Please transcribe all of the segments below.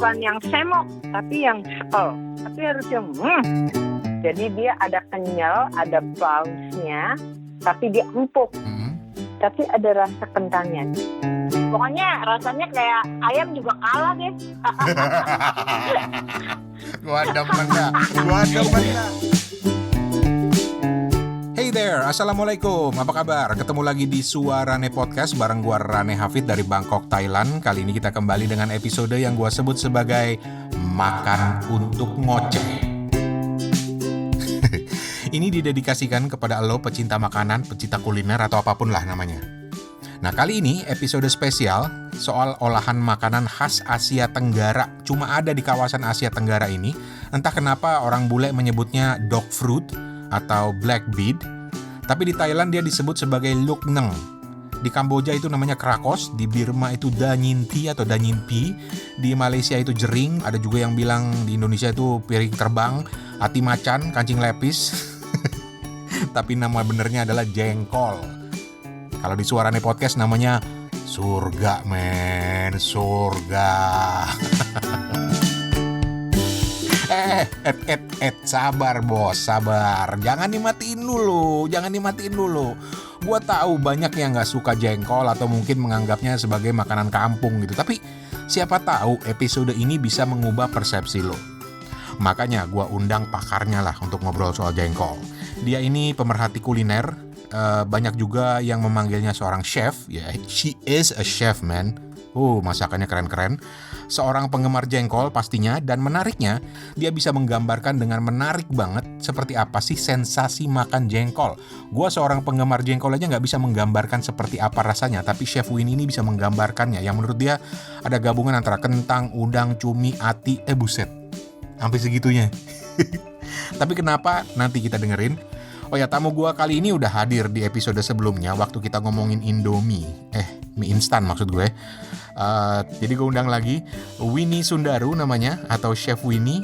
bukan yang semok, tapi yang sekel. Tapi harus yang Jadi dia ada kenyal, ada bounce-nya, tapi dia empuk. Tapi ada rasa kentangnya. Pokoknya rasanya kayak ayam juga kalah deh. Gua demen dah. Hey there, Assalamualaikum, apa kabar? Ketemu lagi di Suarane Podcast bareng gua Rane Hafid dari Bangkok, Thailand. Kali ini kita kembali dengan episode yang gua sebut sebagai Makan untuk Ngoceh. Ini didedikasikan kepada lo pecinta makanan, pecinta kuliner atau apapun lah namanya. Nah, kali ini episode spesial soal olahan makanan khas Asia Tenggara. Cuma ada di kawasan Asia Tenggara ini. Entah kenapa orang bule menyebutnya dog fruit atau black beet. Tapi di Thailand dia disebut sebagai luk neng. Di Kamboja itu namanya krakos, di Burma itu da nhin thi atau da nhin pi, di Malaysia itu jering, ada juga yang bilang di Indonesia itu piring terbang, ati macan, kancing lepis. Tapi nama benernya adalah jengkol. Kalau di Suarane Podcast namanya surga, men, surga. Sabar bos, sabar. Jangan dimatiin dulu. Gua tahu banyak yang gak suka jengkol atau mungkin menganggapnya sebagai makanan kampung gitu. Tapi siapa tahu episode ini bisa mengubah persepsi lo. Makanya gua undang pakarnya lah untuk ngobrol soal jengkol. Dia ini pemerhati kuliner, banyak juga yang memanggilnya seorang chef. Ya, she is a chef, man. Masakannya keren-keren. Seorang penggemar jengkol pastinya, dan menariknya, dia bisa menggambarkan dengan menarik banget seperti apa sih sensasi makan jengkol. Gua seorang penggemar jengkol aja nggak bisa menggambarkan seperti apa rasanya, tapi Chef Win ini bisa menggambarkannya. Yang menurut dia ada gabungan antara kentang, udang, cumi, ati, buset. Sampai segitunya. Tapi kenapa? Nanti kita dengerin. Oh ya, tamu gua kali ini udah hadir di episode sebelumnya waktu kita ngomongin Indomie. Mie instan maksud gue. Jadi gue undang lagi Winnie Sundaru namanya, atau Chef Winnie.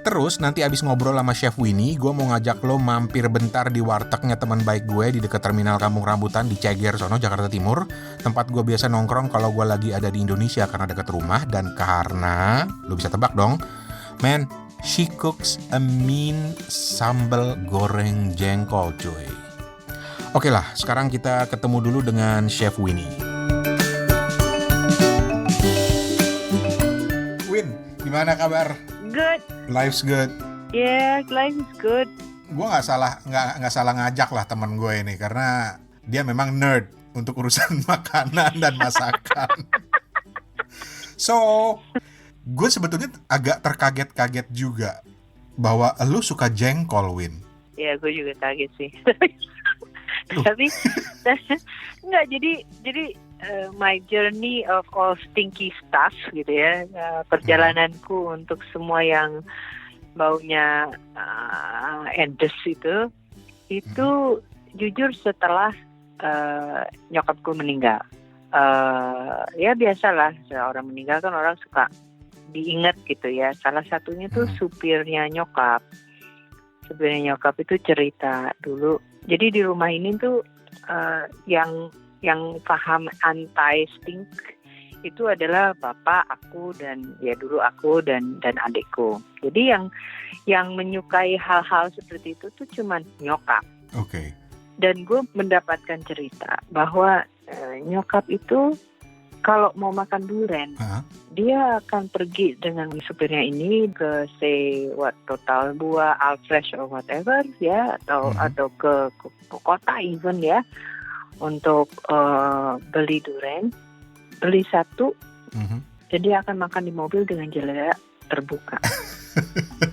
Terus nanti abis ngobrol sama Chef Winnie, gue mau ngajak lo mampir bentar di wartegnya teman baik gue di dekat Terminal Kampung Rambutan di Ceger sono, Jakarta Timur. Tempat gue biasa nongkrong kalau gue lagi ada di Indonesia karena dekat rumah. Dan karena, lo bisa tebak dong, man, she cooks a mean sambal goreng jengkol, cuy. Oke lah, sekarang kita ketemu dulu dengan Chef Winnie. Win, gimana kabar? Good. Life's good. Yeah, life is good. Gue nggak salah ngajak lah teman gue ini karena dia memang nerd untuk urusan makanan dan masakan. So, gue sebetulnya agak terkaget-kaget juga bahwa lu suka jengkol, Win. Ya, gue juga kaget sih. Tapi enggak, jadi my journey of all stinky stuff gitu ya, perjalananku untuk semua yang baunya endes itu jujur setelah nyokapku meninggal. Ya biasalah, orang meninggal kan orang suka diingat gitu ya. Salah satunya tuh supirnya nyokap itu cerita dulu. Jadi di rumah ini tuh yang paham anti-stink itu adalah bapak, aku, dan ya dulu aku dan adikku. Jadi yang menyukai hal-hal seperti itu tuh cuman nyokap. Oke. Dan gue mendapatkan cerita bahwa nyokap itu kalau mau makan durian, dia akan pergi dengan supirnya ini ke Total Buah, Alfresh or whatever ya, atau ke kota even ya, untuk beli durian, beli satu, jadi akan makan di mobil dengan jendela terbuka.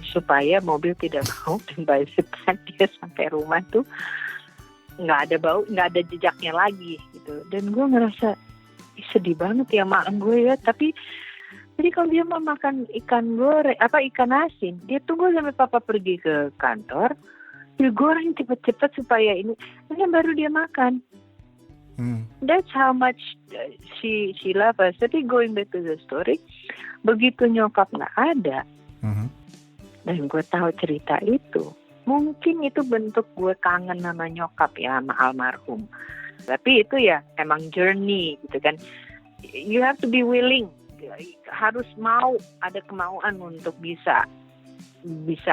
Supaya mobil tidak bau, dan by the time dia sampai rumah tuh nggak ada bau, nggak ada jejaknya lagi gitu. Dan gue ngerasa sedih banget ya malam gue ya. Tapi jadi kalau dia mau makan ikan goreng ikan asin, dia tunggu sampai papa pergi ke kantor, dia goreng cepet-cepet supaya ini baru dia makan. That's how much she loves us. Tapi going back to the story, begitu nyokap nggak ada, dan gue tahu cerita itu, mungkin itu bentuk gue kangen sama nyokap ya, sama almarhum. Tapi itu ya emang journey gitu kan. You have to be willing harus ada kemauan untuk bisa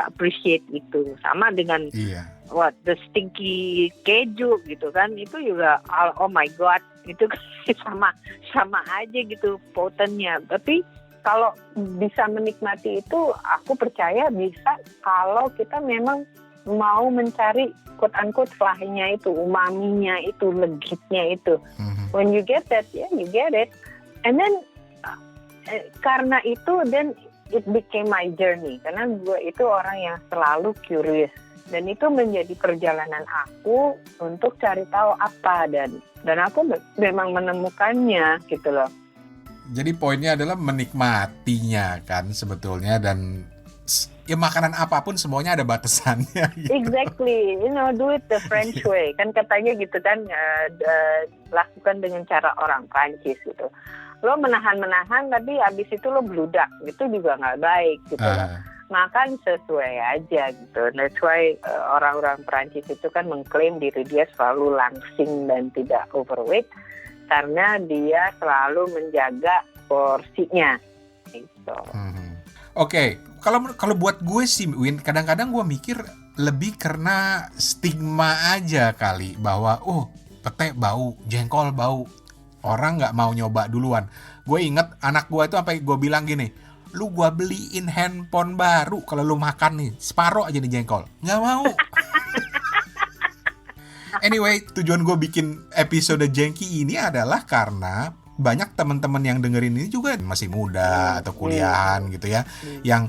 appreciate itu. Sama dengan the stinky keju gitu kan, itu juga oh my god, itu sama aja gitu potennya. Tapi kalau bisa menikmati itu, aku percaya bisa kalau kita memang mau mencari quote-unquote flahy-nya itu, umaminya itu, legitnya itu. When you get that, you get it. And then, karena itu, then it became my journey. Karena gue itu orang yang selalu curious. Dan itu menjadi perjalanan aku untuk cari tahu apa. Dan aku memang menemukannya gitu loh. Jadi poinnya adalah menikmatinya kan sebetulnya, dan ya makanan apapun semuanya ada batasannya. Gitu. Exactly, do it the French way. Kan katanya gitu kan, lakukan dengan cara orang Prancis gitu. Lo menahan, tapi abis itu lo bludak, gitu juga nggak baik gitu. Makan sesuai aja gitu. That's why orang-orang Prancis itu kan mengklaim diri dia selalu langsing dan tidak overweight, karena dia selalu menjaga porsinya gitu. Oke. Kalau buat gue sih, Win, kadang-kadang gue mikir lebih karena stigma aja kali, bahwa pete bau, jengkol bau, orang nggak mau nyoba duluan. Gue inget anak gue itu sampai gue bilang gini, lu gue beliin handphone baru kalau lu makan nih separuh aja nih jengkol, nggak mau. Anyway, tujuan gue bikin episode Jengki ini adalah karena banyak teman-teman yang dengerin ini juga masih muda atau kuliahan gitu ya, yang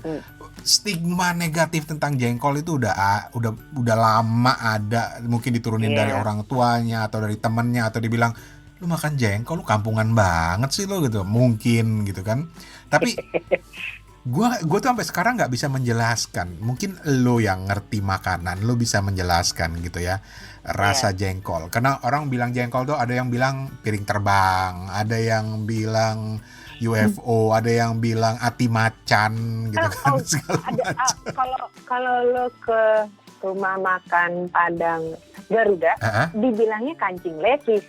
stigma negatif tentang jengkol itu udah lama ada, mungkin diturunin dari orang tuanya atau dari temennya, atau dibilang lu makan jengkol lu kampungan banget sih lo gitu, mungkin gitu kan. Tapi gue tuh sampai sekarang nggak bisa menjelaskan. Mungkin lo yang ngerti makanan, lo bisa menjelaskan gitu ya rasa jengkol. Karena orang bilang jengkol tuh ada yang bilang piring terbang, ada yang bilang UFO, ada yang bilang ati macan gitu kan. Kalau lo ke rumah makan Padang Garuda, dibilangnya kancing levis.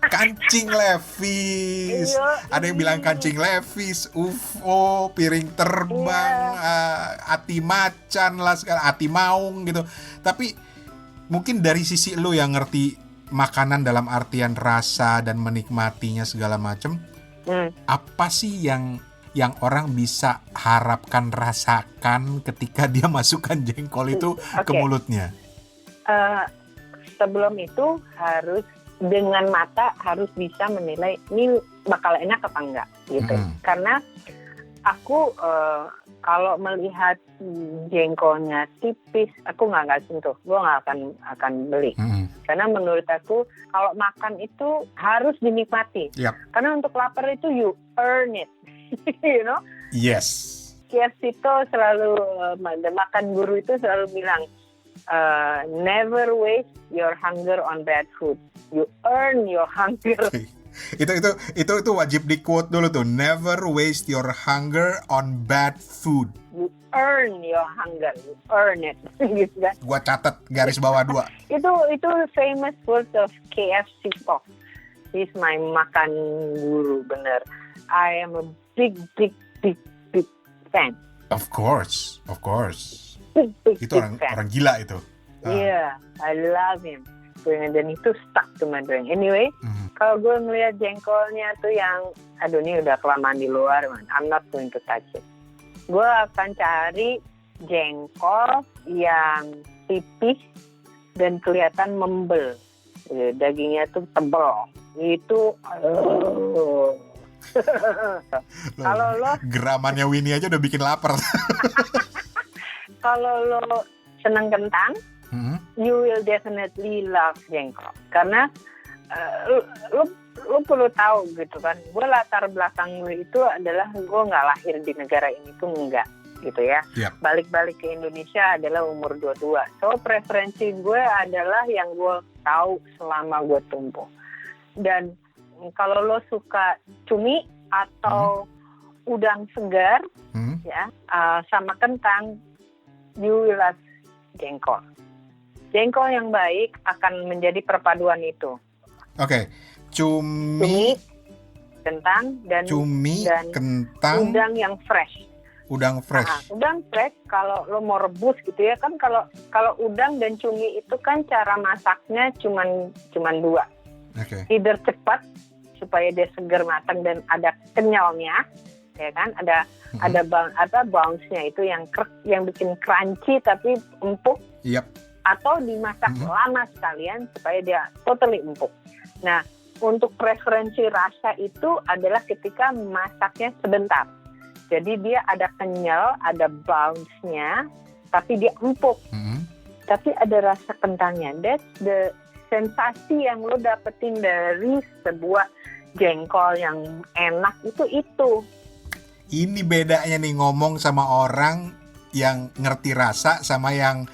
Kancing levis. Ada yang bilang kancing levis, UFO, piring terbang, ati macan lah, ati maung gitu. Tapi mungkin dari sisi lo yang ngerti makanan dalam artian rasa dan menikmatinya segala macam, apa sih yang orang bisa harapkan rasakan ketika dia masukkan jengkol itu ke mulutnya? Sebelum itu harus dengan mata harus bisa menilai ini bakal enak apa enggak gitu. Karena aku kalau melihat jengkolnya tipis, aku nggak sentuh, gue nggak akan beli. Karena menurut aku kalau makan itu harus dinikmati. Karena untuk lapar itu you earn it, you know? Yes. Kiersito selalu makan guru itu selalu bilang, never waste your hunger on bad food. You earn your hunger. Itu wajib di quote dulu tuh. Never waste your hunger on bad food. You earn your hunger. You earn it. Gitu kan? Gua catat garis bawah 2. Itu famous words of KFC Talk. He's my makan guru, bener. I am a big fan. Of course. Big Itu orang gila itu. Yeah, I love him. Dan itu stuck to my brain. Anyway, kalau gue ngeliat jengkolnya tuh yang, aduh ini udah kelamaan di luar, man. I'm not going to touch it. Gue akan cari jengkol yang tipis dan kelihatan membel. Dagingnya tuh tebal. Itu, kalau lo geramannya Winnie aja udah bikin lapar. Kalau lo seneng kentang, you will definitely love jengkol. Karena lu perlu tahu gitu kan, gue latar belakang itu adalah gue nggak lahir di negara ini tuh enggak gitu ya. Balik-balik ke Indonesia adalah umur 22. So preferensi gue adalah yang gue tahu selama gue tumbuh. Dan kalau lo suka cumi atau udang segar ya sama kentang, you will love jengkol. Jengkol yang baik akan menjadi perpaduan itu. Oke. Cumi, kentang dan kentang, udang yang fresh. Udang fresh. Udang fresh kalau lo mau rebus gitu ya kan, kalau udang dan cumi itu kan cara masaknya cuman dua. Okay. Either cepat supaya dia segar matang dan ada kenyalnya, ya kan? Ada bounce-nya itu yang bikin crunchy tapi empuk. Yep. Atau dimasak lama sekalian supaya dia totally empuk. Nah, untuk preferensi rasa itu adalah ketika masaknya sebentar. Jadi dia ada kenyal, ada bounce-nya, tapi dia empuk. Tapi ada rasa kentangnya. That's the sensasi yang lo dapetin dari sebuah jengkol yang enak itu. Ini bedanya nih ngomong sama orang yang ngerti rasa sama yang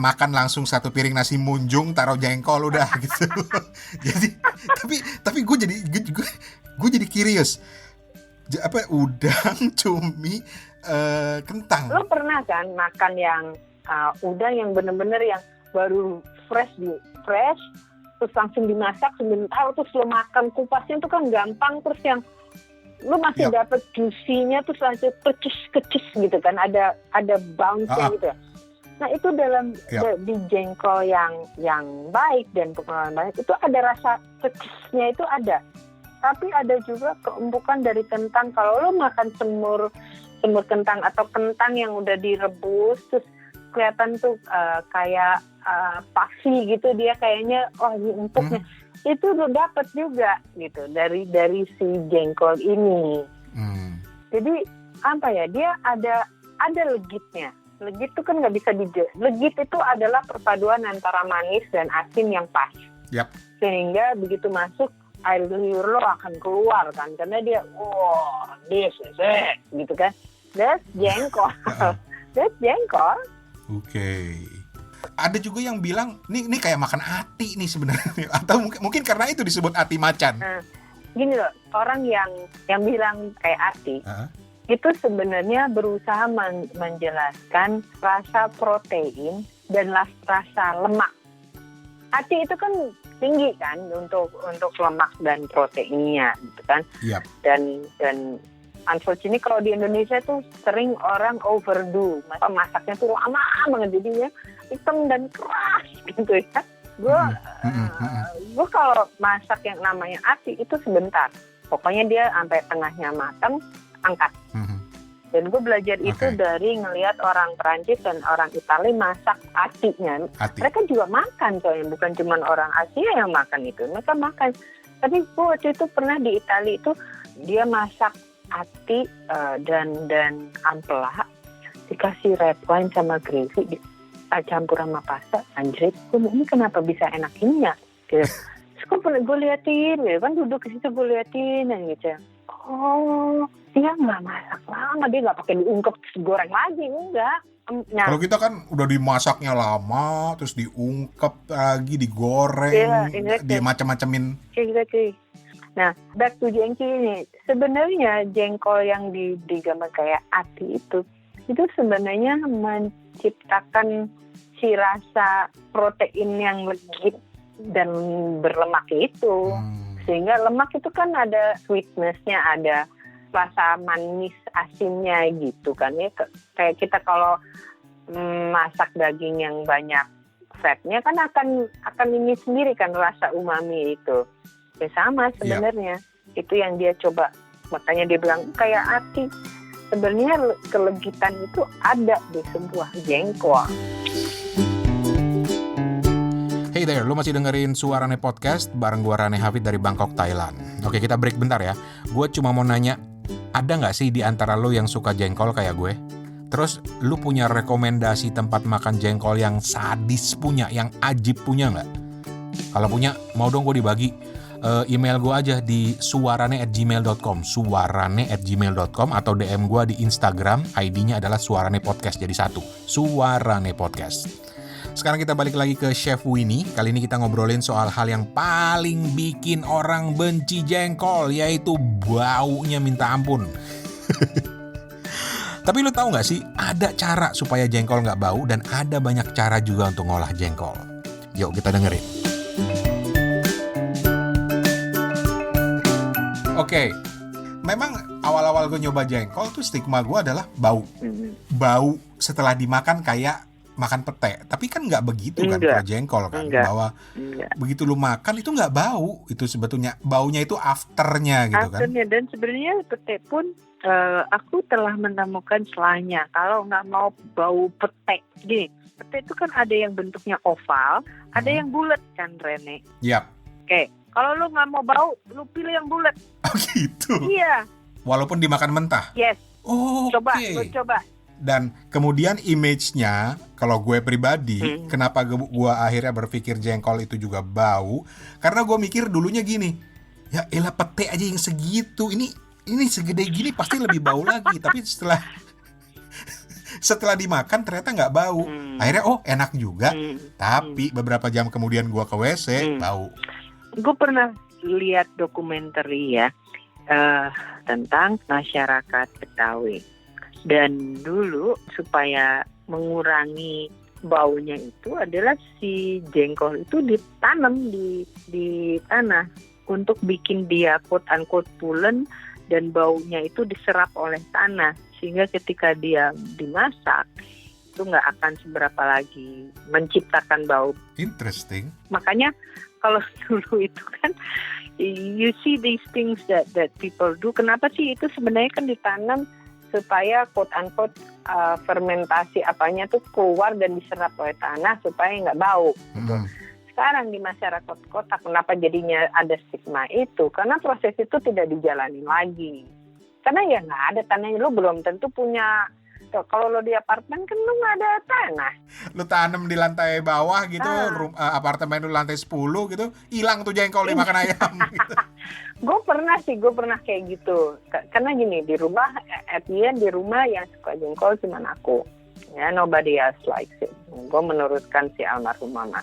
makan langsung satu piring nasi munjung taruh jengkol udah gitu. Jadi tapi gue jadi curious. Apa udang, cumi, kentang. Lo pernah kan makan yang udang yang bener-bener yang baru fresh terus langsung dimasak sebentar terus lo makan kupasnya itu kan gampang, terus yang lo masih dapet juicy-nya terus langsung kecis gitu kan, ada bounce-nya gitu ya. Nah itu dalam di jengkol yang baik dan pengelolaan baik itu ada rasa kecisnya itu ada. Tapi ada juga keempukan dari kentang. Kalau lo makan semur kentang atau kentang yang udah direbus terus kelihatan tuh kayak puffy gitu, dia kayaknya ini empuknya. Itu lo dapet juga gitu dari si jengkol ini. Jadi apa ya, dia ada legitnya. Legit itu kan nggak bisa legit itu adalah perpaduan antara manis dan asin yang pas. Sehingga begitu masuk air liur lo akan keluar kan, karena dia this is it gitu kan. That's jengkol. That's jengkol. Oke. Ada juga yang bilang nih kayak makan ati nih sebenarnya, atau mungkin karena itu disebut ati macan. Gini loh, orang yang bilang kayak ati itu sebenarnya berusaha menjelaskan rasa protein dan rasa lemak. Ati itu kan tinggi kan untuk lemak dan proteinnya gitu kan. Dan unfortunately kalau di Indonesia tuh sering orang overdo, masaknya tuh lama banget jadinya hitam dan keras gitu ya. Gue kalau masak yang namanya ati itu sebentar, pokoknya dia sampai tengahnya matang angkat. Dan gue belajar itu dari ngelihat orang Perancis dan orang Italia masak atinya. Mereka juga makan soalnya, bukan cuma orang Asia yang makan itu, mereka makan. Tapi gue waktu itu pernah di Italia itu dia masak ati dan ampela, dikasih red wine sama gravy, campur sama pasta. Anjir, ini kenapa bisa enak ini ya? Gitu. Terus gue liatin, kan duduk di situ gue liatin dan gitu. Dia nggak masak lama, dia nggak pakai diungkep terus goreng lagi, enggak. Nah, kalau kita kan udah dimasaknya lama, terus diungkep lagi, digoreng, dimacam-macamin. Exactly. Nah, back to jengki ini, sebenarnya jengkol yang digambar kayak ati itu sebenarnya menciptakan si rasa protein yang legit dan berlemak itu. Sehingga lemak itu kan ada sweetness-nya, ada rasa manis asinnya gitu kan ya. Kayak kita kalau masak daging yang banyak fatnya kan akan ini sendiri kan rasa umami itu. Ya sama sebenarnya. Itu yang dia coba. Makanya dia bilang kayak ati. Sebenarnya kelegitan itu ada di sebuah jengkol. Hey there, lu masih dengerin Suarane Podcast bareng gua Rane Hafid dari Bangkok, Thailand. Oke, kita break bentar ya. Gue cuma mau nanya, ada nggak sih di antara lu yang suka jengkol kayak gue? Terus lu punya rekomendasi tempat makan jengkol yang sadis punya, yang ajib punya nggak? Kalau punya, mau dong gue dibagi. Email gue aja di suarane@gmail.com, suarane@gmail.com, atau DM gue di Instagram, ID-nya adalah Suarane Podcast, jadi satu, Suarane Podcast. Sekarang kita balik lagi ke Chef Winnie. Kali ini kita ngobrolin soal hal yang paling bikin orang benci jengkol, yaitu baunya minta ampun. Tapi lu tahu gak sih, ada cara supaya jengkol gak bau, dan ada banyak cara juga untuk ngolah jengkol. Yuk kita dengerin. Oke. Memang awal-awal gue nyoba jengkol tuh stigma gue adalah bau. Bau setelah dimakan kayak makan pete. Tapi kan nggak begitu kan kalau jengkol kan. Bahwa begitu lu makan itu nggak bau. Itu sebetulnya baunya itu afternya gitu kan. Afternya, dan sebenarnya pete pun aku telah menemukan celahnya. Kalau nggak mau bau pete, gini. Pete itu kan ada yang bentuknya oval, ada yang bulat kan, Rene. Yap. Oke. Kalau lu nggak mau bau, lu pilih yang bulat. Oh gitu? Iya. Walaupun dimakan mentah? Yes. Oh, coba, okay. Gue coba. Dan kemudian image-nya, kalau gue pribadi, kenapa gue akhirnya berpikir jengkol itu juga bau? Karena gue mikir dulunya gini, ya elah pete aja yang segitu, ini segede gini pasti lebih bau lagi. Tapi setelah dimakan ternyata nggak bau. Akhirnya enak juga. Tapi beberapa jam kemudian gue ke WC, bau. Gue pernah lihat dokumenter ya tentang masyarakat Betawi, dan dulu supaya mengurangi baunya itu adalah si jengkol itu ditanam di tanah untuk bikin dia quote unquote pulen, dan baunya itu diserap oleh tanah sehingga ketika dia dimasak itu nggak akan seberapa lagi menciptakan bau. Interesting. Makanya kalau dulu itu kan, you see these things that people do. Kenapa sih itu sebenarnya kan ditanam supaya quote unquote fermentasi apanya tuh keluar dan diserap oleh tanah supaya nggak bau. Gitu. Sekarang di masyarakat kota kenapa jadinya ada stigma itu? Karena proses itu tidak dijalani lagi. Karena ya nggak ada tanahnya, lu belum tentu punya. Kalau lo di apartemen kan lo nggak ada tanah. Lo tanam di lantai bawah gitu, apartemen lo lantai 10 gitu, hilang tuh jengkol dimakan ayam. Gitu. Gue pernah kayak gitu. Karena gini, di rumah, di rumah yang suka jengkol cuma aku. Ya, nobody else likes it. Gue menurutkan si almarhum mama.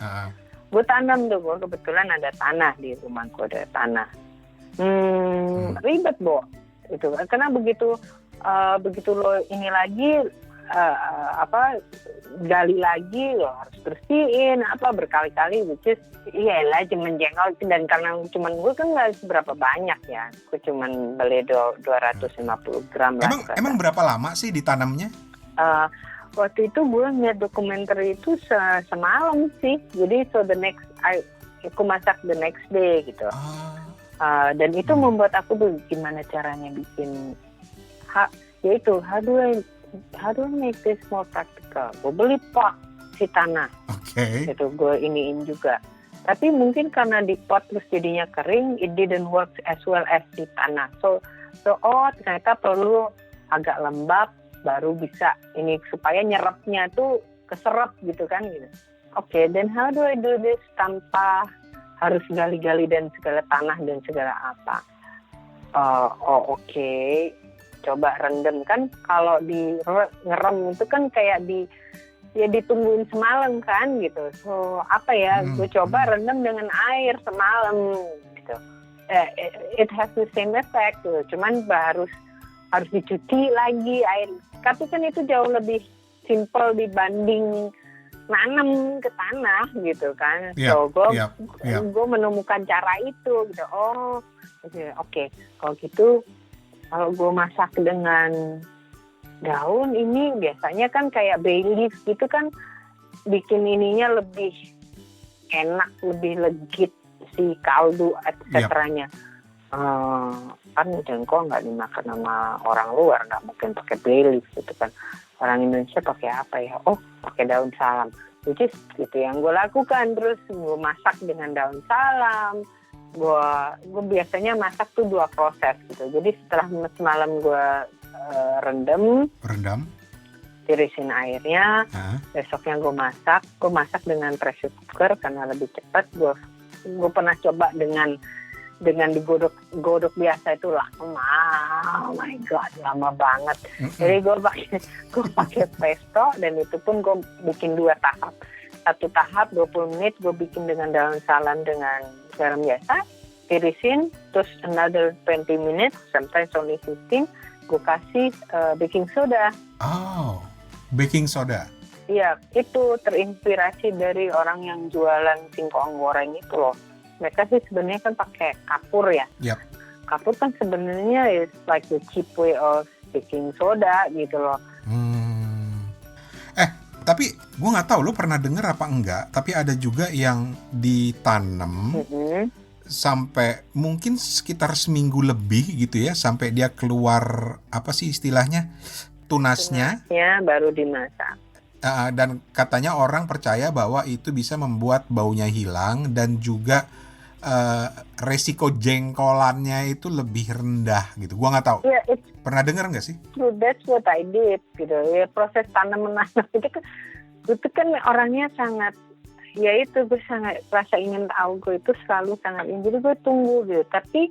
Gue tanam tuh, gue kebetulan ada tanah di rumahku, ada tanah. Ribet, Bo. Itu karena begitu lo ini lagi gali lagi, lo harus bersihin berkali-kali, which is iyalah cuman jengkol, dan karena cuman gue kan nggak seberapa banyak ya, gue cuman beli 250 gram lah. Emang berapa lama sih ditanamnya? Waktu itu gue ngeliat dokumenter itu semalam sih, jadi aku masak the next day gitu. Dan itu membuat aku tuh gimana caranya bikin yaitu how do I make this more practical. Gue beli pot si tanah, itu gue iniin juga. Tapi mungkin karena di pot terus jadinya kering, it didn't work as well as di tanah. So ternyata perlu agak lembab baru bisa ini supaya nyerapnya tuh keserap gitu kan gitu. Then how do I do this tanpa harus gali-gali dan segala tanah dan segala apa? Coba rendam kan, kalau di ngerem itu kan kayak ditungguin semalam kan gitu. So gue coba rendam dengan air semalam gitu. It has the same effect gitu. Cuman harus dicuci lagi air. Tapi kan itu jauh lebih simple dibanding nanam ke tanah gitu kan. So gue menemukan cara itu gitu. Kalau gitu, kalau gue masak dengan daun ini biasanya kan kayak bay leaf gitu kan, bikin ininya lebih enak, lebih legit si kaldu etc-nya. Kan jengkol nggak dimakan sama orang luar, nggak mungkin pakai bay leaf gitu kan. Orang Indonesia pakai apa ya? Pakai daun salam. Which is itu yang gue lakukan. Terus gue masak dengan daun salam. Gue biasanya masak tuh 2 proses gitu. Jadi setelah semalam gue rendam, tirisin airnya, besoknya gue masak dengan pressure cooker karena lebih cepat. Gue pernah coba dengan digodok biasa itu lama, oh my god, lama banget. Jadi gue pakai pesto, dan itu pun gue bikin 2 tahap. 1 tahap 20 menit gue bikin dengan daun salam dengan garam biasa, tirisin, terus another 20 minutes, sometimes only 15, gue kasih baking soda. Baking soda? Iya, itu terinspirasi dari orang yang jualan singkong goreng itu loh. Mereka sih sebenarnya kan pakai kapur ya. Yep. kapur kan sebenarnya is like the cheap way of baking soda gitu loh. Tapi gue nggak tahu lu pernah denger apa enggak, tapi ada juga yang ditanam sampai mungkin sekitar seminggu lebih gitu ya, sampai dia keluar apa sih istilahnya, tunasnya baru dimasak. Dan katanya orang percaya bahwa itu bisa membuat baunya hilang dan juga resiko jengkolannya itu lebih rendah gitu. Gua nggak tahu. Yeah, pernah dengar nggak sih? That's what I did gitu. Ya proses tanam menanam itu kan orangnya sangat, ya itu gue sangat rasa ingin tahu, gue itu selalu sangat ingin. Jadi gue tunggu gitu. Tapi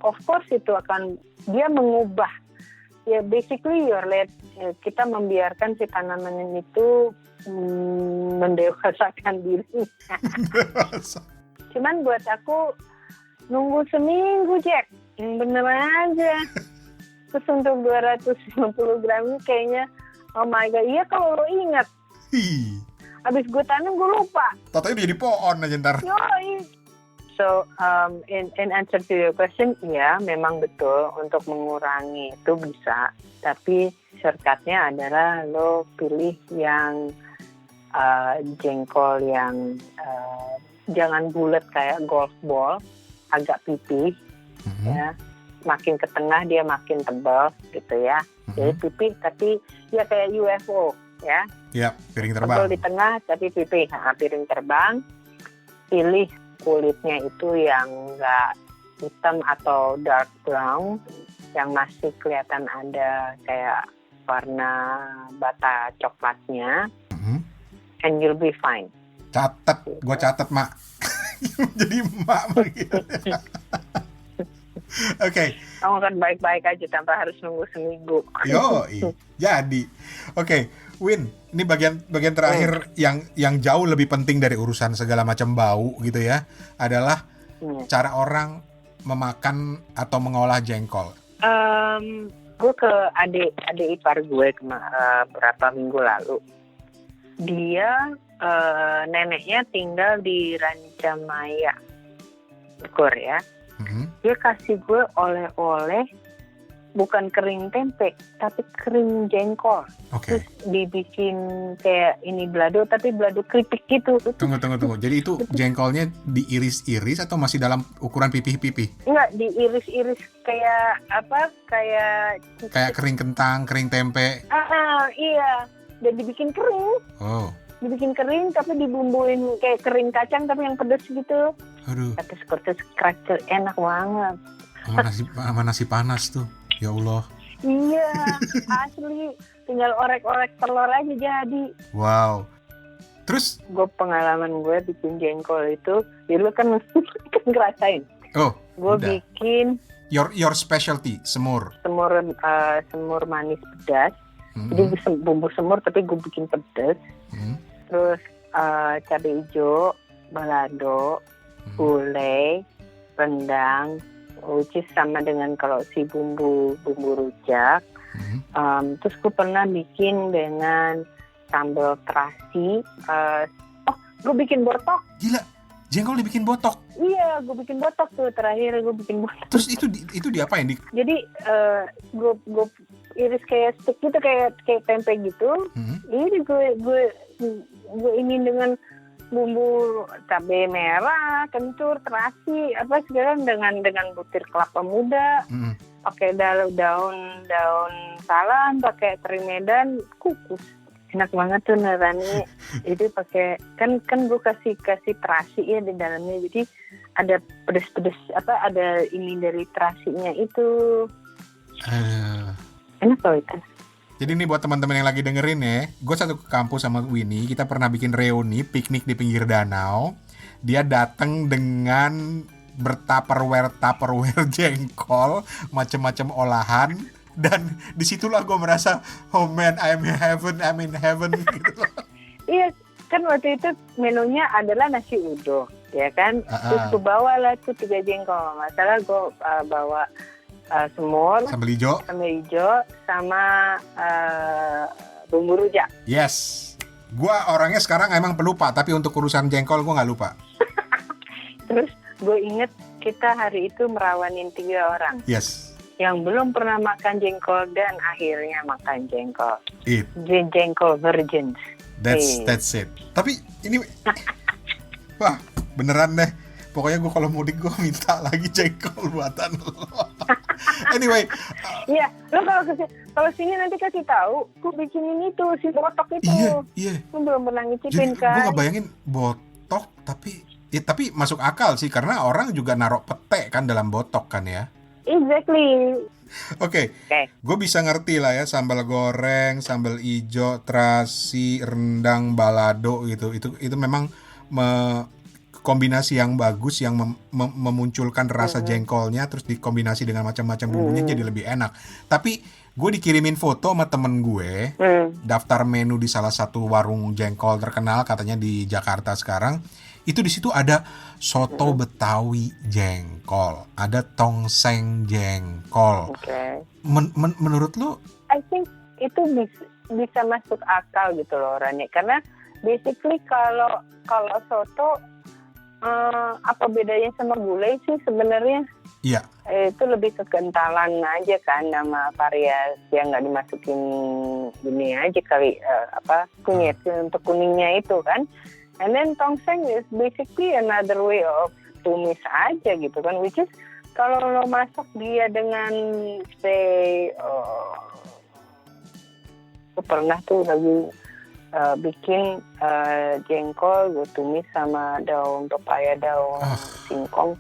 of course itu akan dia mengubah. Ya basically kita membiarkan si tanaman itu mendewasakan dirinya. Cuman buat aku nunggu seminggu, Jack. Yang bener aja. Terus untuk 250 gram kayaknya, oh my God. Iya kalau lo ingat. Abis gue tanam gue lupa. Tatonya jadi pohon aja ntar. Yoi. So, in answer to your question, ya memang betul untuk mengurangi itu bisa. Tapi shortcutnya adalah lo pilih yang jengkol yang jangan bulat kayak golf ball, agak pipih, ya. Makin ke tengah dia makin tebal gitu ya. Jadi pipih tapi ya kayak UFO ya. Iya, piring terbang. Tebal di tengah tapi pipih. Piring terbang. Pilih kulitnya itu yang enggak hitam atau dark brown, yang masih kelihatan ada kayak warna bata coklatnya. And you'll be fine. Catat, gue catat mak. Jadi mak gitu. Oke. Kamu kan baik-baik aja tanpa harus nunggu seminggu. Jadi. Oke, Win, ini bagian terakhir yang jauh lebih penting dari urusan segala macam bau gitu ya, adalah cara orang memakan atau mengolah jengkol. Gue ke adik ipar gue berapa minggu lalu. Dia neneknya tinggal di Rancamaya, Bogor ya. Dia kasih gue oleh-oleh bukan kering tempe, tapi kering jengkol. Okay. Terus dibikin kayak ini balado, tapi balado keripik gitu. Tunggu. Jadi itu jengkolnya diiris-iris atau masih dalam ukuran pipih-pipih? Enggak, diiris-iris kayak apa? Kayak kering kentang, kering tempe. Iya. Dan dibikin kering. Oh. Dibikin kering tapi dibumbuin kayak kering kacang tapi yang pedas gitu. Aduh. Pedas cracker, enak banget. Sama nasi panas tuh. Ya Allah. Iya, asli. Tinggal orek-orek telur aja jadi. Wow. Terus? Pengalaman gue bikin jengkol itu, ya lu kan ngerasain. Oh, gue bikin your specialty, semur manis pedas. Jadi bumbu semur tapi gue bikin pedas. Terus cabai hijau, balado, gulai, rendang, which is sama dengan kalau si bumbu rujak. Terus gue pernah bikin dengan sambal terasi. Gue bikin botok. Gila, jengkol dibikin botok? Iya, gue bikin botok tuh terakhir gue bikin botok. Terus itu diapain? Jadi gue iris kayak stick gitu, kayak tempe gitu. Ini gue ingin dengan bumbu cabai merah, kencur, terasi, apa segala dengan butir kelapa muda, pakai daun salam, pakai teri medan, kukus. Enak banget tuh Narani. Itu pakai kan gue kasih terasi ya di dalamnya, jadi ada pedes ada ini dari terasinya itu. Enak loh itu. Jadi ini buat teman-teman yang lagi dengerin ya, gue satu ke kampus sama Winnie, kita pernah bikin reuni, piknik di pinggir danau. Dia datang dengan bertupperware jengkol, macam-macam olahan, dan disitulah gue merasa, oh man, I'm in heaven gitu. Iya, kan waktu itu menunya adalah nasi uduk, ya kan? Terus gue bawa lah tuh 3 jengkol, masalah gue bawa semur, sambal hijau, sama bumbu rujak. Yes, gue orangnya sekarang emang pelupa, tapi untuk urusan jengkol gue nggak lupa. Terus gue inget kita hari itu merawanin 3 orang. Yes. Yang belum pernah makan jengkol dan akhirnya makan jengkol. It. Jengkol virgins. That's it. Tapi ini, wah beneran deh. Pokoknya gue kalau mudik gue minta lagi jengkol buatan lo. Anyway. Iya, lo kalau sini nanti kasih tahu, gue bikinin itu si botok itu. Iya. Lo belum pernah ngicipin kan? Gue nggak bayangin botok, tapi masuk akal sih karena orang juga narok pete kan dalam botok kan ya. Exactly. Oke. Gue bisa ngerti lah ya sambal goreng, sambal ijo, terasi, rendang, balado gitu. Itu memang kombinasi yang bagus yang memunculkan rasa jengkolnya terus dikombinasi dengan macam-macam bumbunya jadi lebih enak. Tapi gue dikirimin foto sama temen gue daftar menu di salah satu warung jengkol terkenal katanya di Jakarta sekarang. Itu di situ ada soto Betawi jengkol, ada tongseng jengkol. Menurut lu? I think itu bisa masuk akal gitu loh Rani, karena basically kalau soto apa bedanya sama gulai sih sebenarnya? Iya. Itu lebih kekentalan aja kan, nama variasi yang nggak dimasukin ini aja kali kunyit untuk kuningnya itu kan. And then tongseng is basically another way of tumis aja gitu kan, which is kalau lo masak dia dengan say gue pernah tuh lagi bikin jengkol gue tumis sama daun pepaya, daun singkong,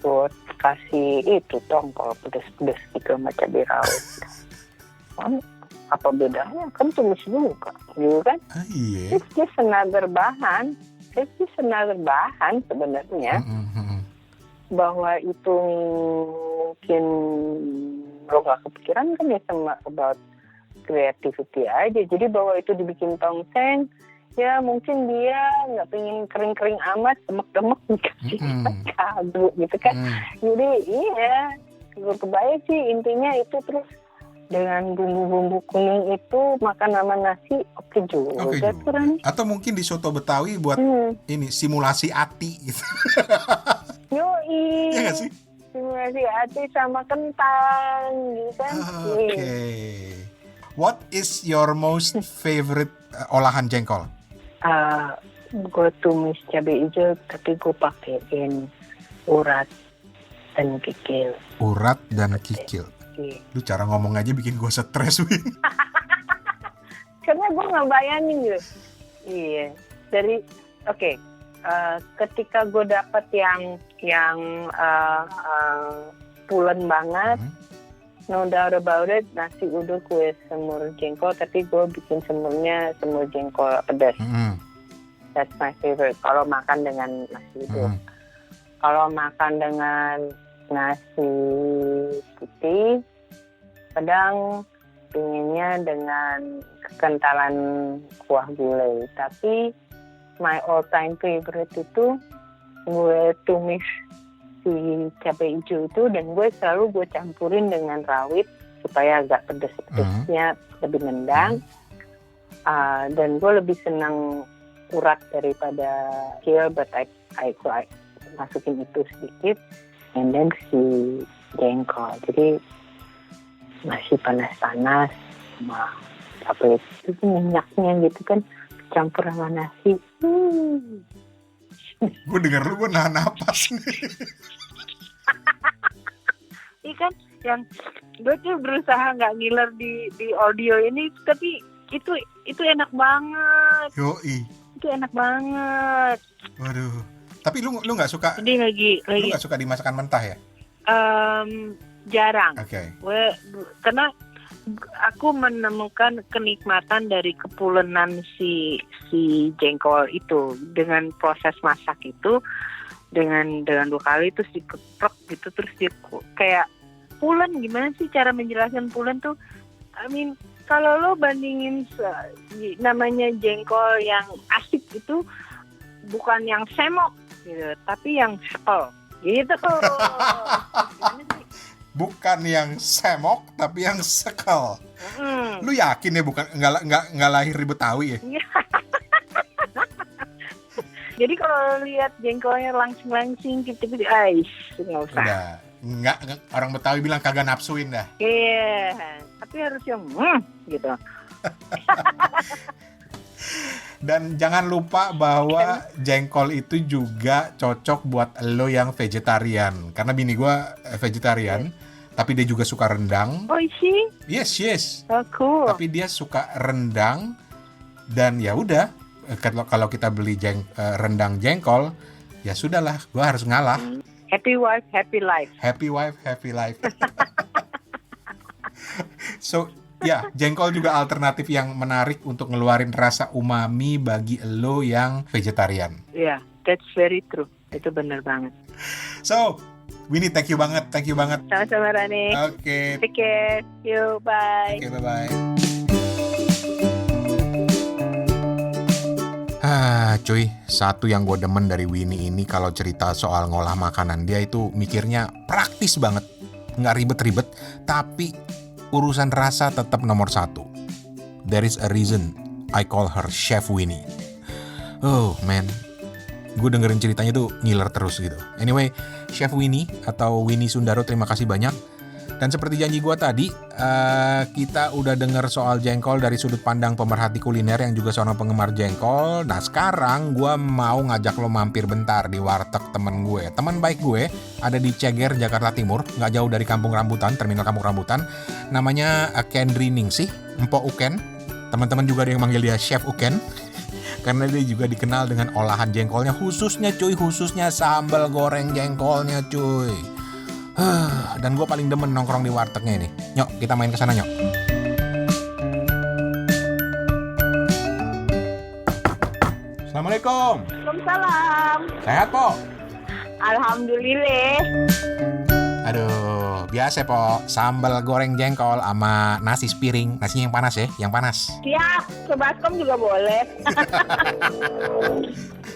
gue kasih itu tongkol pedes-pedes gitu sama cabai rawit. Apa bedanya? Kan tumis juga, gitu kan? Iya. It's just another bahan sebenarnya. Bahwa itu mungkin lo gak kepikiran kan ya sama about creativity aja. Jadi bahwa itu dibikin tongseng, ya mungkin dia nggak pengen kering-kering amat, demek-demek dikasih kaldu gitu kan. Jadi iya, gue kebayang sih intinya itu terus dengan bumbu-bumbu kuning itu makan sama nasi oke juga. Atau mungkin di soto Betawi buat ini simulasi ati gitu. Yoi. Iya nggak sih? Simulasi ati sama kentang gitu kan. Okay. What is your most favorite olahan jengkol? Gue tumis cabai hijau tapi gue pakein urat dan kikil. Urat dan kikil. Lu cara ngomong aja bikin gue stres, Win. Karena gue nggak bayangin gitu. Iya. Dari ketika gue dapet yang pulen banget, no doubt about it, nasi uduk kue semur jengkol, tapi gue bikin semurnya semur jengkol pedas. That's my favorite. Kalau makan dengan nasi uduk. Kalau makan dengan nasi putih, kadang pinginnya dengan kekentalan kuah gulai. Tapi my all time favorite itu gue tumis si cabai hijau itu dan gue selalu campurin dengan rawit supaya agak pedes-pedesnya lebih nendang. Dan gue lebih senang urat daripada kikil, but I masukin itu sedikit. And then si jengkol, jadi masih panas-panas sama apa itu minyaknya gitu kan campur sama nasi. Gue denger lu gue nahan napas nih. Iya kan, yang gue tuh berusaha nggak ngiler di audio ini, tapi itu enak banget. Yoi. Itu enak banget. Waduh. Tapi lu nggak suka? Jadi lu nggak suka dimasakan mentah ya? Jarang. Okay. Karena aku menemukan kenikmatan dari kepulenan si jengkol itu dengan proses masak itu dengan 2 kali terus dikeprek gitu terus dia kayak pulen. Gimana sih cara menjelaskan pulen tuh? I mean kalau lo bandingin namanya jengkol yang asik itu bukan yang semok gitu, tapi yang sepel gitu. Bukan yang semok tapi yang sekel. Lu yakin ya bukan nggak lahir di Betawi ya? Jadi kalau lihat jengkolnya langsing-langsing, tipis-tipis, nggak usah. Udah, nggak, orang Betawi bilang kagak nafsuin dah. Iya, tapi harus yang gitu. Dan jangan lupa bahwa jengkol itu juga cocok buat lo yang vegetarian. Karena bini gue vegetarian, tapi dia juga suka rendang. Oh, sih? Yes. Oh, cool. Tapi dia suka rendang, dan ya udah, kalau kita beli rendang jengkol, ya sudahlah, gue harus ngalah. Happy wife, happy life. Happy wife, happy life. So, ya, jengkol juga alternatif yang menarik untuk ngeluarin rasa umami bagi lo yang vegetarian. Yeah, that's very true. Itu benar banget. So, Winnie, thank you banget. Sama-sama, Rani. Oke. Take care. You, bye. Oke, bye-bye. Cuy, satu yang gue demen dari Winnie ini kalau cerita soal ngolah makanan, dia itu mikirnya praktis banget. Nggak ribet-ribet, tapi urusan rasa tetap nomor satu. There is a reason I call her Chef Winnie. Oh man, gue dengerin ceritanya tuh ngiler terus gitu. Anyway, Chef Winnie atau Winnie Sundaro, terima kasih banyak. Dan seperti janji gue tadi, kita udah denger soal jengkol dari sudut pandang pemerhati kuliner yang juga seorang penggemar jengkol. Nah sekarang gue mau ngajak lo mampir bentar di warteg temen gue. Teman baik gue ada di Ceger, Jakarta Timur, gak jauh dari Kampung Rambutan, terminal Kampung Rambutan. Namanya Kendri Ningsih, Mpok Uken. Teman-teman juga ada yang manggil dia Chef Uken. Karena dia juga dikenal dengan olahan jengkolnya, khususnya sambal goreng jengkolnya cuy. Dan gue paling demen nongkrong di wartegnya ini. Nyok, kita main kesana nyok. Assalamualaikum. Waalaikumsalam. Sehat po? Alhamdulillah. Aduh, biasa po. Sambal goreng jengkol sama nasi sepiring. Nasinya yang panas ya, yang panas. Siap, ke baskom juga boleh.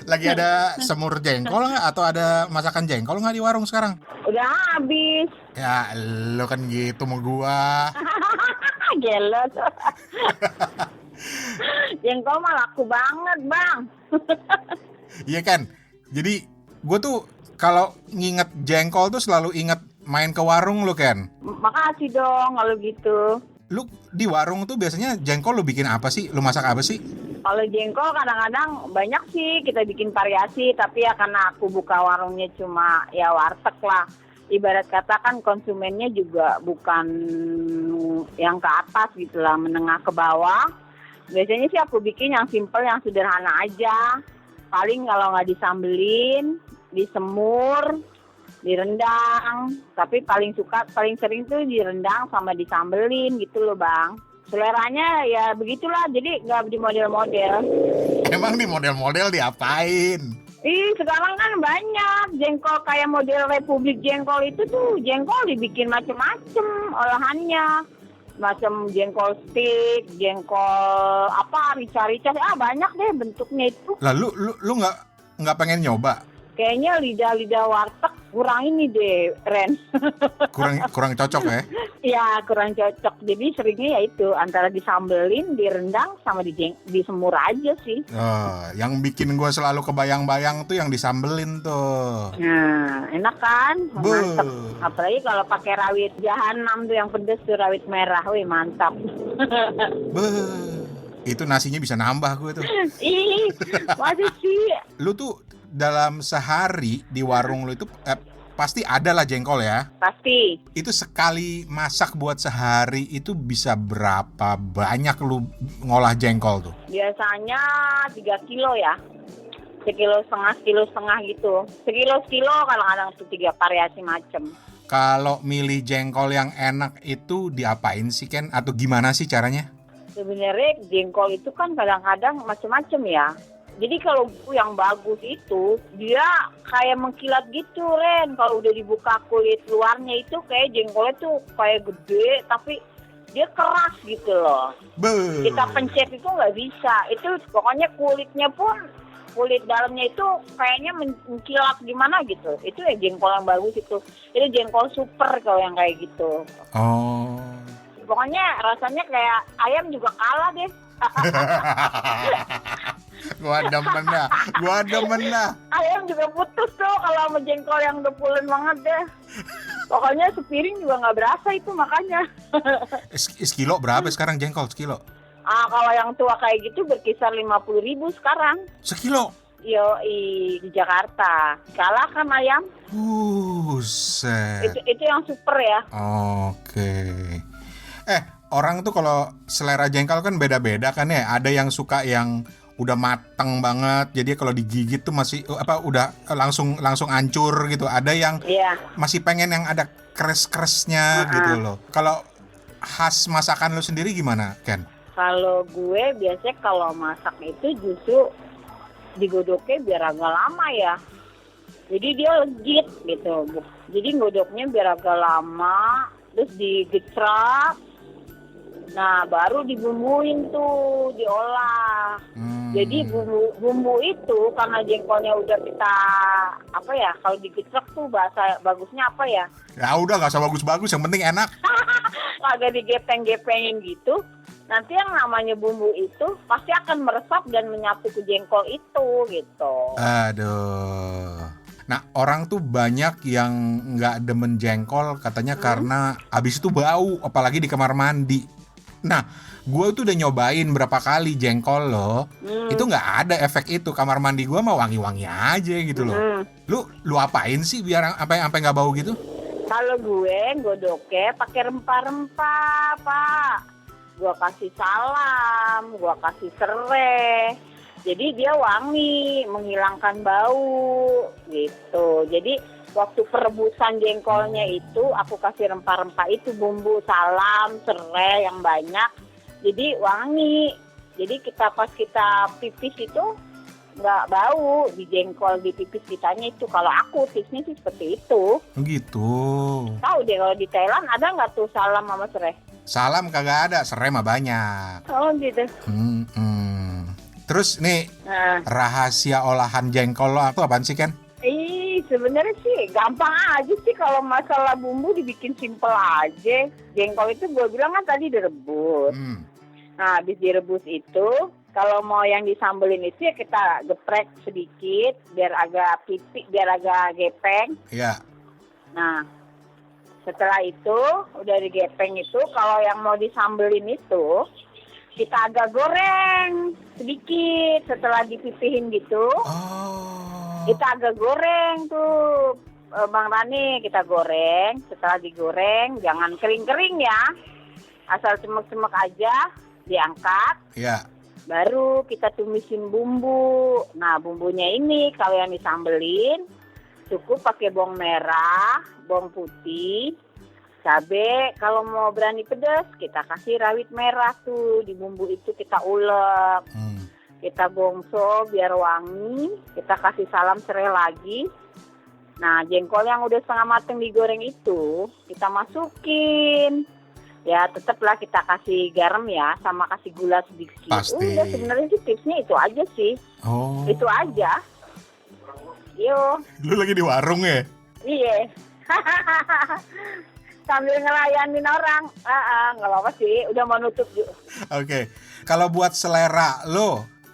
Lagi ada semur jengkol nggak? Atau ada masakan jengkol nggak di warung sekarang? Udah habis. Ya, lo kan gitu sama gua. Gelos. Jengkol mah laku banget, Bang. Iya kan? Jadi, gue tuh kalau nginget jengkol tuh selalu inget main ke warung lo kan? Makasih dong kalau gitu. Lu di warung tuh biasanya jengkol lu bikin apa sih? Lu masak apa sih? Kalau jengkol kadang-kadang banyak sih kita bikin variasi, tapi ya karena aku buka warungnya cuma ya warteg lah. Ibarat kata kan konsumennya juga bukan yang ke atas gitu lah, menengah ke bawah. Biasanya sih aku bikin yang simple, yang sederhana aja. Paling kalau nggak disambelin, disemur, direndang. Tapi paling sering tuh direndang sama disambelin gitu loh Bang. Seleranya ya begitulah, jadi nggak di model-model. Emang di model-model diapain? Sekarang kan banyak jengkol kayak model Republik Jengkol itu tuh jengkol dibikin macem-macem olahannya. Macam jengkol stick, jengkol apa, rica-rica, banyak deh bentuknya itu. Lalu lu nggak pengen nyoba? Kayaknya lidah-lidah warteg kurang ini deh, Ren. kurang cocok ya? Iya, kurang cocok. Jadi seringnya ya itu antara disambelin, direndang, sama disemur aja sih. Yang bikin gue selalu kebayang-bayang tuh yang disambelin tuh. Nah, enak kan? Mantap. Apalagi kalau pakai rawit jahanam tuh yang pedes tuh, rawit merah. Wih, mantap. Itu nasinya bisa nambah gue tuh. Ih, masih sih. Lu tuh dalam sehari di warung lu itu pasti ada lah jengkol ya? Pasti. Itu sekali masak buat sehari itu bisa berapa banyak lu ngolah jengkol tuh? Biasanya 3 kilo ya. 1,5 kilo gitu. 1 kilo kadang-kadang tuh 3 variasi macem. Kalau milih jengkol yang enak itu diapain sih Ken? Atau gimana sih caranya? Sebenarnya jengkol itu kan kadang-kadang macem-macem ya. Jadi kalau yang bagus itu dia kayak mengkilat gitu Ren. Kalau udah dibuka kulit luarnya itu kayak jengkolnya tuh kayak gede tapi dia keras gitu loh. Kita pencet itu nggak bisa. Itu pokoknya kulitnya pun, kulit dalamnya itu kayaknya mengkilat gimana gitu. Itu ya jengkol yang bagus itu. Itu jengkol super kalau yang kayak gitu. Oh. Pokoknya rasanya kayak ayam juga kalah deh. Gua demen dah. Ayam juga putus tuh kalau sama jengkol yang udah pulen banget deh. Pokoknya sepiring juga nggak berasa itu makanya. Sekilo berapa sekarang jengkol sekilo? Kalau yang tua kayak gitu berkisar 50.000 sekarang. Sekilo? Di Jakarta. Kalah kan ayam? Buset. Itu yang super ya. Oke. Orang tuh kalau selera jengkol kan beda-beda kan ya. Ada yang suka yang udah mateng banget, jadi kalau digigit tuh masih udah langsung hancur gitu. Ada yang masih pengen yang ada kres-kresnya gitu loh. Kalau khas masakan lo sendiri gimana, Ken? Kalau gue biasanya kalau masak itu justru digodoknya biar agak lama ya. Jadi dia legit gitu. Jadi godoknya biar agak lama, terus digecrap. Nah, baru dibumbuin tuh, diolah. Jadi bumbu itu karena jengkolnya udah kita kalau digecrap tuh bahasa bagusnya apa ya? Ya udah nggak usah bagus-bagus, yang penting enak. Agak digepeng-gepengin gitu. Nanti yang namanya bumbu itu pasti akan meresap dan menyapu ke jengkol itu gitu. Aduh. Nah, orang tuh banyak yang nggak demen jengkol katanya karena abis itu bau, apalagi di kamar mandi. Nah, gue tuh udah nyobain berapa kali jengkol loh. Itu nggak ada efek itu. Kamar mandi gue mah wangi-wangi aja gitu loh. Lu apain sih biar sampai nggak bau gitu? Kalau gue godoknya pakai rempah-rempah, Pak. Gue kasih salam, gue kasih serai. Jadi dia wangi, menghilangkan bau gitu. Jadi waktu perebusan jengkolnya itu aku kasih rempah-rempah itu, bumbu salam, serai yang banyak. Jadi wangi. Jadi pas kita pipis itu nggak bau di jengkol di pipis kitanya itu. Kalau aku tipsnya sih seperti itu. Gitu. Tahu deh kalau di Thailand ada nggak tuh salam sama serai? Salam kagak ada, serai mah banyak. Oh gitu. Terus nih rahasia olahan jengkol lo itu apaan sih, Ken? Sebenarnya sih gampang aja sih kalau masalah bumbu dibikin simple aja. Jengkol itu gue bilang kan tadi direbus. Nah, habis direbus itu kalau mau yang disambelin itu ya kita geprek sedikit biar agak pipih, biar agak gepeng. Iya. Nah, setelah itu udah digepeng itu kalau yang mau disambelin itu kita agak goreng sedikit setelah dipipihin gitu. Kita agak goreng tuh, Bang Rani, kita goreng. Setelah digoreng, jangan kering-kering ya. Asal cemek-cemek aja, diangkat. Iya. Baru kita tumisin bumbu. Nah, bumbunya ini kalau yang disambelin, cukup pakai bawang merah, bawang putih, cabai. Kalau mau berani pedas, kita kasih rawit merah tuh. Di bumbu itu kita ulek. Kita gongso biar wangi, kita kasih salam serai lagi. Nah, jengkol yang udah setengah mateng digoreng itu, kita masukin. Ya, tetaplah kita kasih garam ya, sama kasih gula sedikit. Pasti. Udah, sebenarnya sih tipsnya itu aja sih. Itu aja. Yo. Lu lagi di warung ya? Iya. Sambil ngelayanin orang. Nggak apa-apa sih, udah mau nutup juga. Oke. Kalau buat selera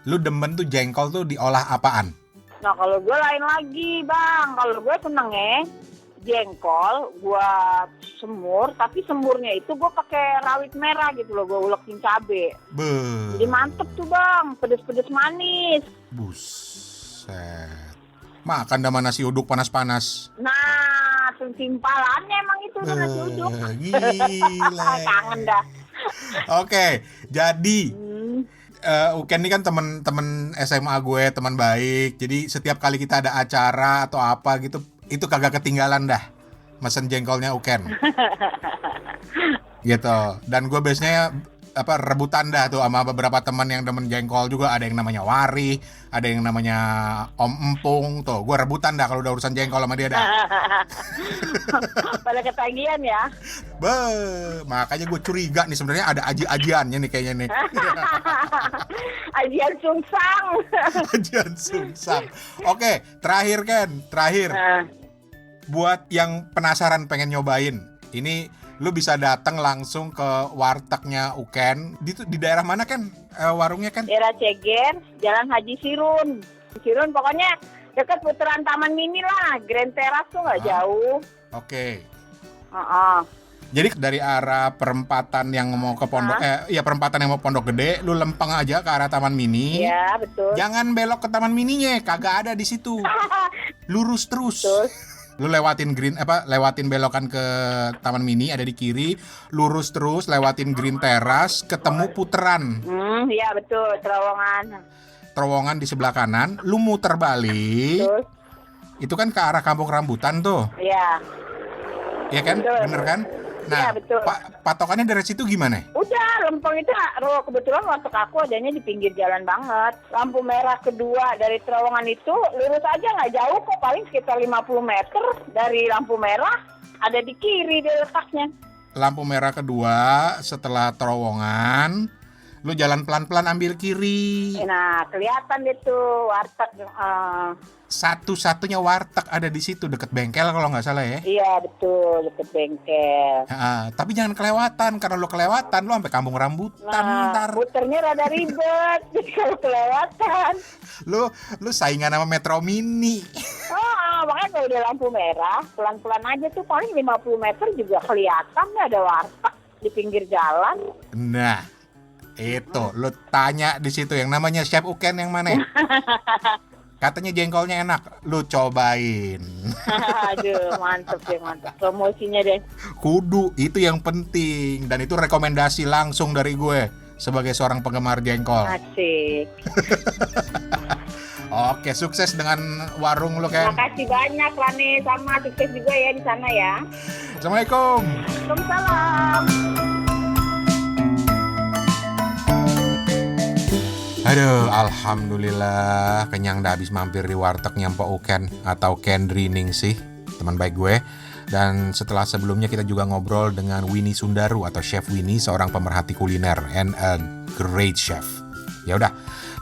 lu demen tuh jengkol tuh diolah apaan? Nah, kalau gue lain lagi, Bang. Kalau gue seneng jengkol, gue semur, tapi semurnya itu gue pakai rawit merah gitu loh, gue ulekin cabe. Jadi mantep tuh, Bang. Pedes-pedes manis. Buset. Makan sama nasi uduk panas-panas. Nah, timpalannya emang itu nasi uduk. Gila. Kangen dah. Oke, jadi Uken ini kan temen SMA gue, teman baik. Jadi setiap kali kita ada acara atau apa gitu, itu kagak ketinggalan dah mesen jengkolnya Uken. Gitu. Dan gue biasanya rebutan dah tuh sama beberapa teman yang demen jengkol juga. Ada yang namanya Wari, ada yang namanya Om Empung. Tuh, gue rebutan dah kalau udah urusan jengkol sama dia dah. Pada ketagihan ya. Makanya gue curiga nih sebenarnya ada aji-ajiannya nih kayaknya nih. Ajian sungsang. Ajian sungsang. Oke, terakhir. Buat yang penasaran pengen nyobain, ini Lu bisa datang langsung ke wartegnya Uken. Di daerah mana Ken? Warungnya Ken? Daerah Ceger, Jalan Haji Sirun. Sirun pokoknya dekat putaran Taman Mini lah. Grand Teras tuh nggak jauh. Oke. Uh-uh. Jadi dari arah perempatan yang mau ke Pondok, perempatan yang mau Pondok Gede, lu lempeng aja ke arah Taman Mini. Iya, betul. Jangan belok ke Taman Mininya, kagak ada di situ. Lurus terus. Betul. Lu lewatin belokan ke Taman Mini, ada di kiri, lurus terus, lewatin Green Teras, ketemu puteran. Iya betul, terowongan. Terowongan di sebelah kanan, lu muter balik. Betul. Itu kan ke arah Kampung Rambutan tuh. Iya. Iya kan? Betul. Bener kan? Nah, iya, betul. Patokannya dari situ gimana? Udah, lempeng itu kebetulan warteg aku adanya di pinggir jalan banget. Lampu merah kedua dari terowongan itu lurus aja nggak jauh kok, paling sekitar 50 meter dari lampu merah, ada di kiri dia letaknya. Lampu merah kedua setelah terowongan, lu jalan pelan-pelan ambil kiri. Nah, kelihatan itu warteg. Satu-satunya warteg ada di situ deket bengkel kalau nggak salah ya. Iya betul, deket bengkel. Tapi jangan kelewatan, karena lo kelewatan lo sampai Kampung Rambutan. Ntar puternya rada ribet kalau kelewatan. Lu saingan sama Metro Mini. Makanya kalau udah lampu merah, pelan-pelan aja tuh paling 50 meter juga kelihatan ada warteg di pinggir jalan. Nah, itu lu tanya di situ yang namanya Chef Uken yang mana? Katanya jengkolnya enak, lu cobain. Aduh, mantep deh, mantep. Promosinya deh. Kudu, itu yang penting. Dan itu rekomendasi langsung dari gue sebagai seorang penggemar jengkol. Asik. Oke, sukses dengan warung lu kan. Terima kasih banyak Rani, sama sukses juga ya di sana ya. Assalamualaikum. Waalaikumsalam. Aduh, alhamdulillah kenyang dah habis mampir di wartegnya Mpok Uken atau Ken Drining sih, teman baik gue. Dan setelah sebelumnya kita juga ngobrol dengan Winnie Sundaru atau Chef Winnie, seorang pemerhati kuliner and a great chef. Ya udah,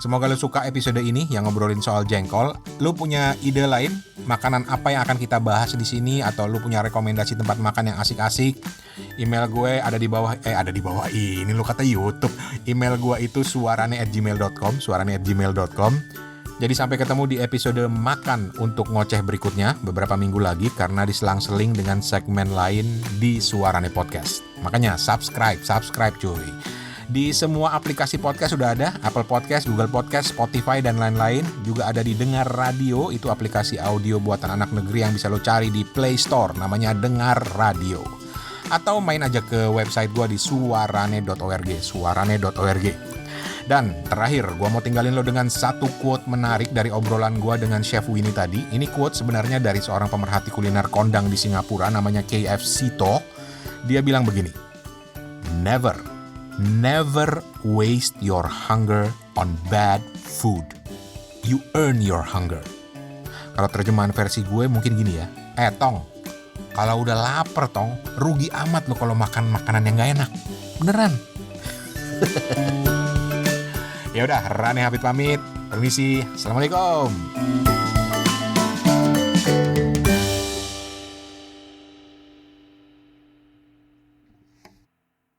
semoga lu suka episode ini yang ngobrolin soal jengkol. Lu punya ide lain makanan apa yang akan kita bahas di sini, atau lu punya rekomendasi tempat makan yang asik-asik? Email gue ada di bawah ini lu kata YouTube. Email gue itu suarane@gmail.com. Jadi sampai ketemu di episode makan untuk ngoceh berikutnya beberapa minggu lagi, karena diselang-seling dengan segmen lain di Suarane Podcast. Makanya subscribe cuy. Di semua aplikasi podcast sudah ada, Apple Podcast, Google Podcast, Spotify, dan lain-lain. Juga ada di Dengar Radio, itu aplikasi audio buatan anak negeri yang bisa lo cari di Play Store, namanya Dengar Radio. Atau main aja ke website gue di suarane.org. Dan terakhir, gue mau tinggalin lo dengan satu quote menarik dari obrolan gue dengan Chef Winnie tadi. Ini quote sebenarnya dari seorang pemerhati kuliner kondang di Singapura, namanya KF Sito. Dia bilang begini, Never waste your hunger on bad food. You earn your hunger. Kalau terjemahan versi gue mungkin gini ya. Tong, kalau udah lapar Tong, rugi amat lo kalau makan makanan yang gak enak. Beneran. Ya udah, Rane Hafid pamit. Permisi. Assalamualaikum.